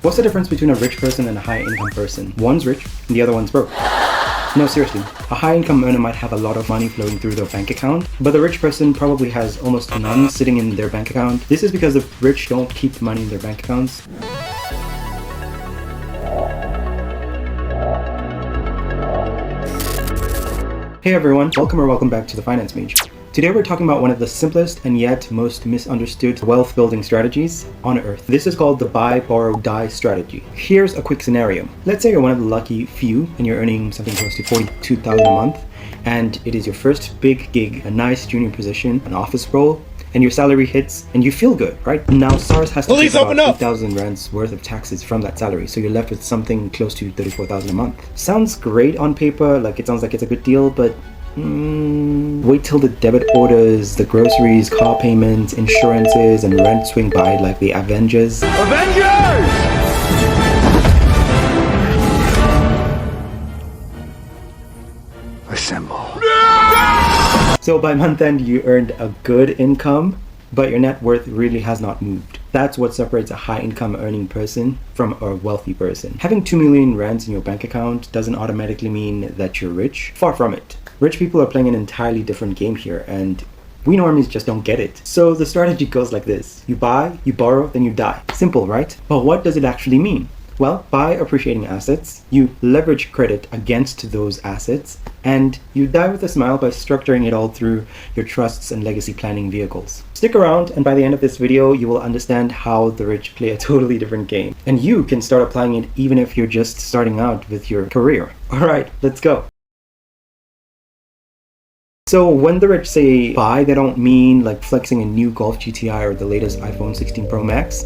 What's the difference between a rich person and a high income person? One's rich and the other one's broke. No, seriously, a high income earner might have a lot of money flowing through their bank account, but the rich person probably has almost none sitting in their bank account. This is because the rich don't keep money in their bank accounts. Hey everyone, welcome back to the Finance Mage. Today we're talking about one of the simplest and yet most misunderstood wealth building strategies on earth. This is called the buy, borrow, die strategy. Here's a quick scenario. Let's say you're one of the lucky few and you're earning something close to $42,000 a month, and it is your first big gig, a nice junior position, an office role, and your salary hits and you feel good, right? Now SARS has to take about 8,000 rands worth of taxes from that salary, so you're left with something close to 34,000 a month. Sounds great on paper, like it sounds like it's a good deal, but wait till the debit orders, the groceries, car payments, insurances, and rent swing by like the Avengers. Assemble. So by month end, you earned a good income, but your net worth really has not moved. That's what separates a high income earning person from a wealthy person. Having 2 million rands in your bank account doesn't automatically mean that you're rich. Far from it. Rich people are playing an entirely different game here, and we normies just don't get it. So the strategy goes like this. You buy, you borrow, then you die. Simple, right? But what does it actually mean? Well, buy appreciating assets, you leverage credit against those assets, and you die with a smile by structuring it all through your trusts and legacy planning vehicles. Stick around, and by the end of this video, you will understand how the rich play a totally different game. And you can start applying it even if you're just starting out with your career. Alright, let's go. So when the rich say buy, they don't mean like flexing a new Golf GTI or the latest iPhone 16 Pro Max.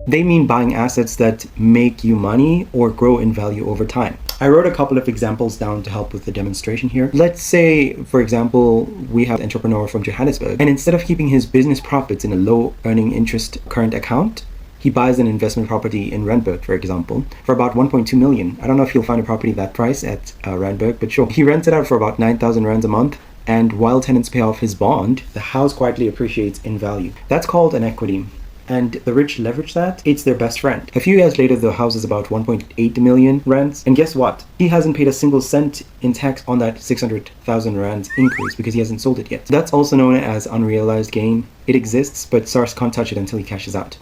They mean buying assets that make you money or grow in value over time. I wrote a couple of examples down to help with the demonstration here. Let's say, for example, we have an entrepreneur from Johannesburg, and instead of keeping his business profits in a low earning interest current account, he buys an investment property in Randburg, for example, for about 1.2 million. I don't know if you'll find a property that price at Randburg, but sure. He rents it out for about 9,000 rands a month, and while tenants pay off his bond, the house quietly appreciates in value. That's called an equity. And the rich leverage that, it's their best friend. A few years later, the house is about 1.8 million rands, and guess what? He hasn't paid a single cent in tax on that 600,000 rands increase because he hasn't sold it yet. That's also known as unrealized gain. It exists, but SARS can't touch it until he cashes out.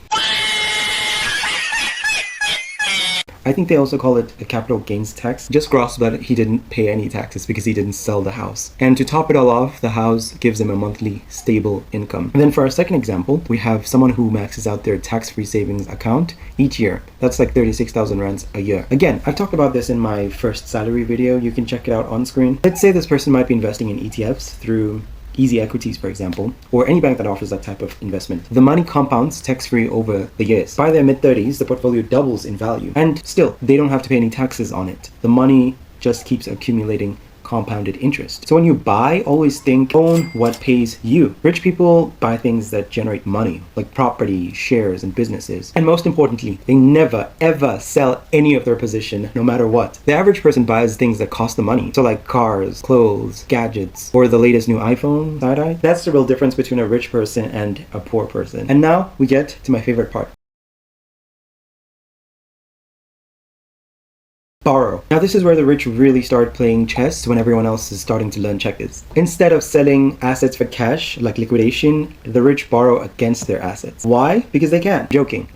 I think they also call it a capital gains tax. Just grasp that he didn't pay any taxes because he didn't sell the house. And to top it all off, the house gives him a monthly stable income. And then for our second example, we have someone who maxes out their tax-free savings account each year. That's like 36,000 rands a year. Again, I've talked about this in my first salary video. You can check it out on screen. Let's say this person might be investing in ETFs through Easy Equities, for example, or any bank that offers that type of investment. The money compounds tax-free over the years. By their mid-30s, the portfolio doubles in value, and still, they don't have to pay any taxes on it. The money just keeps accumulating compounded interest. So when you buy, always think, own what pays you. Rich people buy things that generate money, like property, shares, and businesses. And most importantly, they never, ever sell any of their position, no matter what. The average person buys things that cost the money. So like cars, clothes, gadgets, or the latest new iPhone, side-eye. That's the real difference between a rich person and a poor person. And now we get to my favorite part. Borrow. Now this is where the rich really start playing chess when everyone else is starting to learn checkers. Instead of selling assets for cash, like liquidation, the rich borrow against their assets. Why? Because they can. Joking.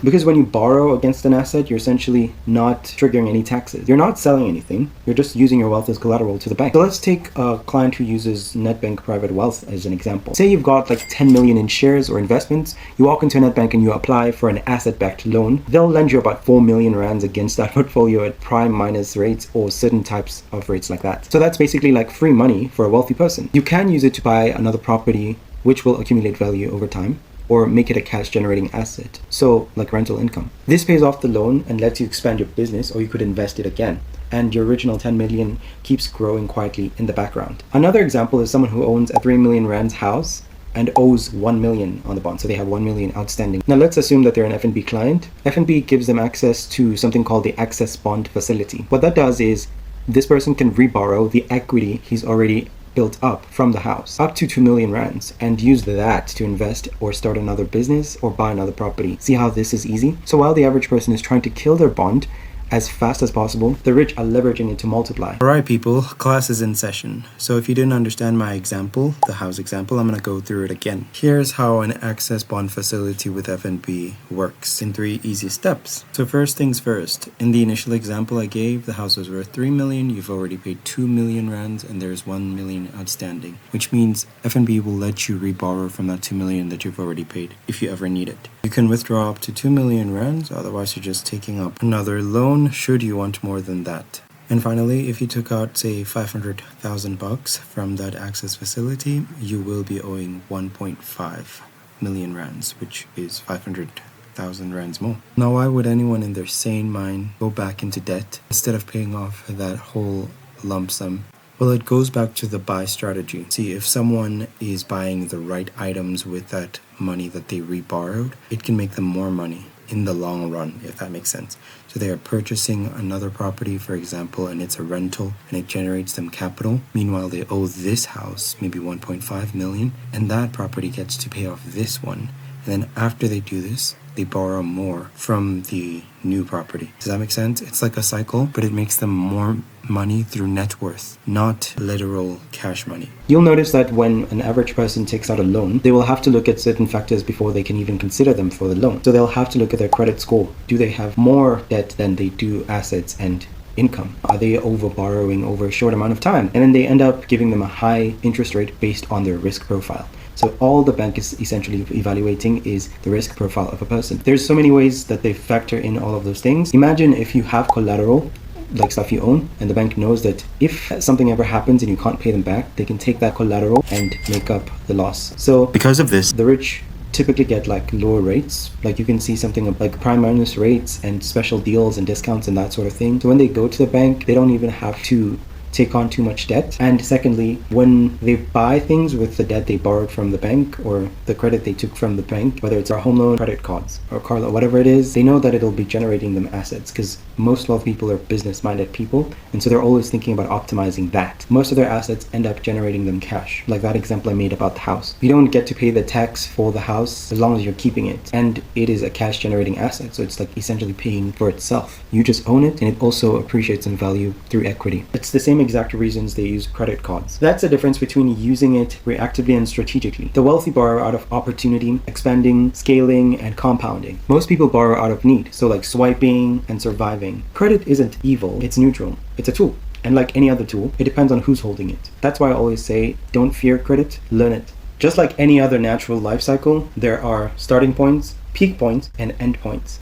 Because when you borrow against an asset, you're essentially not triggering any taxes. You're not selling anything. You're just using your wealth as collateral to the bank. So let's take a client who uses NetBank Private Wealth as an example. Say you've got like 10 million in shares or investments. You walk into a NetBank and you apply for an asset-backed loan. They'll lend you about 4 million rands against that portfolio at prime minus rates or certain types of rates like that. So that's basically like free money for a wealthy person. You can use it to buy another property which will accumulate value over time, or make it a cash generating asset, so like rental income. This pays off the loan and lets you expand your business, or you could invest it again, and your original 10 million keeps growing quietly in the background. Another example is someone who owns a 3 million rands house and owes 1 million on the bond. So they have 1 million outstanding. Now let's assume that they're an FNB client. FNB gives them access to something called the Access Bond Facility. What that does is this person can reborrow the equity he's already built up from the house, up to 2 million rands, and use that to invest or start another business or buy another property. See how this is easy? So while the average person is trying to kill their bond as fast as possible, the rich are leveraging it to multiply. Alright people, class is in session. So if you didn't understand my example, the house example, I'm going to go through it again. Here's how an access bond facility with FNB works in 3 easy steps. So first things first, in the initial example I gave, the house was worth 3 million, you've already paid 2 million rands, and there's 1 million outstanding, which means FNB will let you reborrow from that 2 million that you've already paid if you ever need it. You can withdraw up to 2 million rands, otherwise you're just taking up another loan should you want more than that. And finally, if you took out say 500,000 bucks from that access facility, you will be owing 1.5 million rands, which is 500,000 rands more. Now why would anyone in their sane mind go back into debt instead of paying off that whole lump sum? Well, it goes back to the buy strategy. See, if someone is buying the right items with that money that they reborrowed, it can make them more money in the long run, if that makes sense. So they are purchasing another property, for example, and it's a rental and it generates them capital. Meanwhile, they owe this house maybe 1.5 million, and that property gets to pay off this one. And then after they do this, they borrow more from the new property. Does that make sense? It's like a cycle, but it makes them more money through net worth, not literal cash money. You'll notice that when an average person takes out a loan, they will have to look at certain factors before they can even consider them for the loan. So they'll have to look at their credit score. Do they have more debt than they do assets and income? Are they over borrowing over a short amount of time? And then they end up giving them a high interest rate based on their risk profile. So all the bank is essentially evaluating is the risk profile of a person. There's so many ways that they factor in all of those things. Imagine if you have collateral, like stuff you own, and the bank knows that if something ever happens and you can't pay them back, they can take that collateral and make up the loss. So because of this, the rich typically get like lower rates. Like you can see something like prime minus rates and special deals and discounts and that sort of thing. So when they go to the bank, they don't even have to take on too much debt. And secondly, when they buy things with the debt they borrowed from the bank or the credit they took from the bank, whether it's a home loan, credit cards, or car loan, whatever it is, they know that it'll be generating them assets because most wealthy people are business-minded people, and so they're always thinking about optimizing that. Most of their assets end up generating them cash, like that example I made about the house. You don't get to pay the tax for the house as long as you're keeping it, and it is a cash-generating asset, so it's like essentially paying for itself. You just own it, and it also appreciates in value through equity. It's the same exact reasons they use credit cards. That's the difference between using it reactively and strategically. The wealthy borrow out of opportunity, expanding, scaling, and compounding. Most people borrow out of need, so like swiping and surviving. Credit isn't evil, it's neutral. It's a tool. And like any other tool, it depends on who's holding it. That's why I always say, don't fear credit, learn it. Just like any other natural life cycle, there are starting points, peak points, and end points.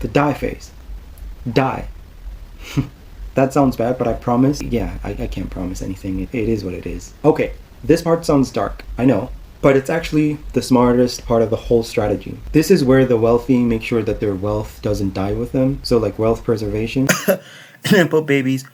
The die phase. Die. That sounds bad, but I promise, I can't promise anything. It is what it is. Okay, this part sounds dark, I know, but it's actually the smartest part of the whole strategy. This is where the wealthy make sure that their wealth doesn't die with them. So like wealth preservation. Nipple babies.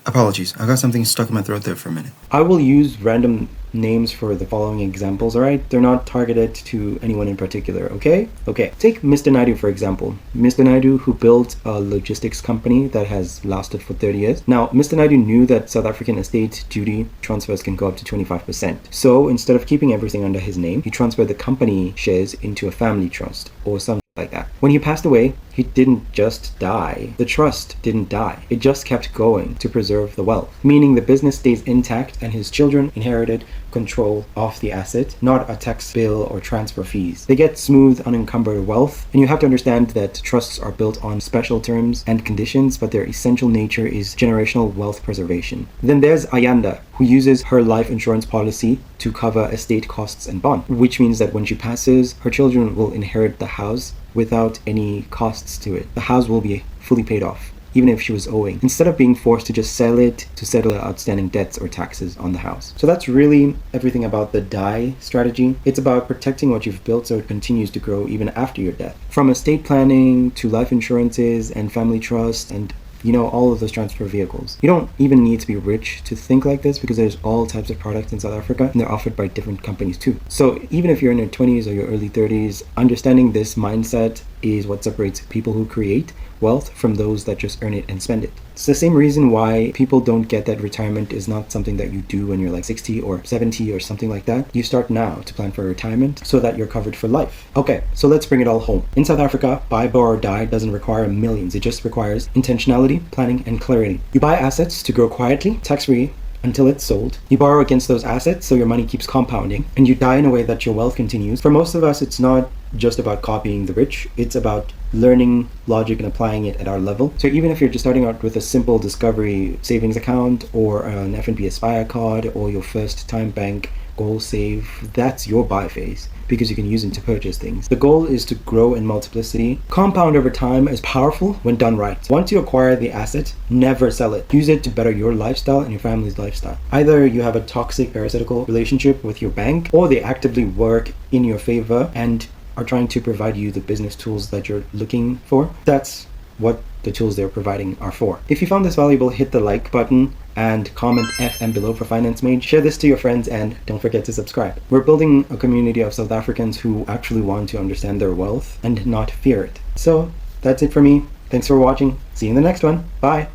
Apologies, I got something stuck in my throat there for a minute. I will use random names for the following examples, alright? They're not targeted to anyone in particular, okay? Okay, take Mr. Naidu for example. Mr. Naidu, who built a logistics company that has lasted for 30 years. Now, Mr. Naidu knew that South African estate duty transfers can go up to 25%. So instead of keeping everything under his name, he transferred the company shares into a family trust or something like that. When he passed away, he didn't just die. The trust didn't die. It just kept going to preserve the wealth, meaning the business stays intact and his children inherited control of the asset, not a tax bill or transfer fees. They get smooth, unencumbered wealth, and you have to understand that trusts are built on special terms and conditions, but their essential nature is generational wealth preservation. Then there's Ayanda, who uses her life insurance policy to cover estate costs and bond, which means that when she passes, her children will inherit the house without any costs to it. The house will be fully paid off, even if she was owing, instead of being forced to just sell it to settle outstanding debts or taxes on the house. So that's really everything about the die strategy. It's about protecting what you've built so it continues to grow even after your death. From estate planning to life insurances and family trust and all of those transfer vehicles. You don't even need to be rich to think like this because there's all types of products in South Africa and they're offered by different companies too. So even if you're in your 20s or your early 30s, understanding this mindset is what separates people who create wealth from those that just earn it and spend it. It's the same reason why people don't get that retirement is not something that you do when you're like 60 or 70 or something like that. You start now to plan for retirement so that you're covered for life. Okay, so let's bring it all home. In South Africa, buy, borrow, or die doesn't require millions. It just requires intentionality, planning, and clarity. You buy assets to grow quietly, tax-free, until it's sold. You borrow against those assets so your money keeps compounding, and you die in a way that your wealth continues. For most of us, it's not just about copying the rich, it's about learning logic and applying it at our level. So even if you're just starting out with a simple Discovery savings account or an FNB Aspire card or your first time bank goal save, that's your buy phase, because you can use it to purchase things. The goal is to grow in multiplicity. Compound over time is powerful when done right. Once you acquire the asset, never sell it. Use it to better your lifestyle and your family's lifestyle. Either you have a toxic parasitical relationship with your bank, or they actively work in your favor and are trying to provide you the business tools that you're looking for. That's what the tools they're providing are for. If you found this valuable, hit the like button and comment FM below for Finance Mage. Share this to your friends and don't forget to subscribe. We're building a community of South Africans who actually want to understand their wealth and not fear it. So that's it for me. Thanks for watching. See you in the next one. Bye.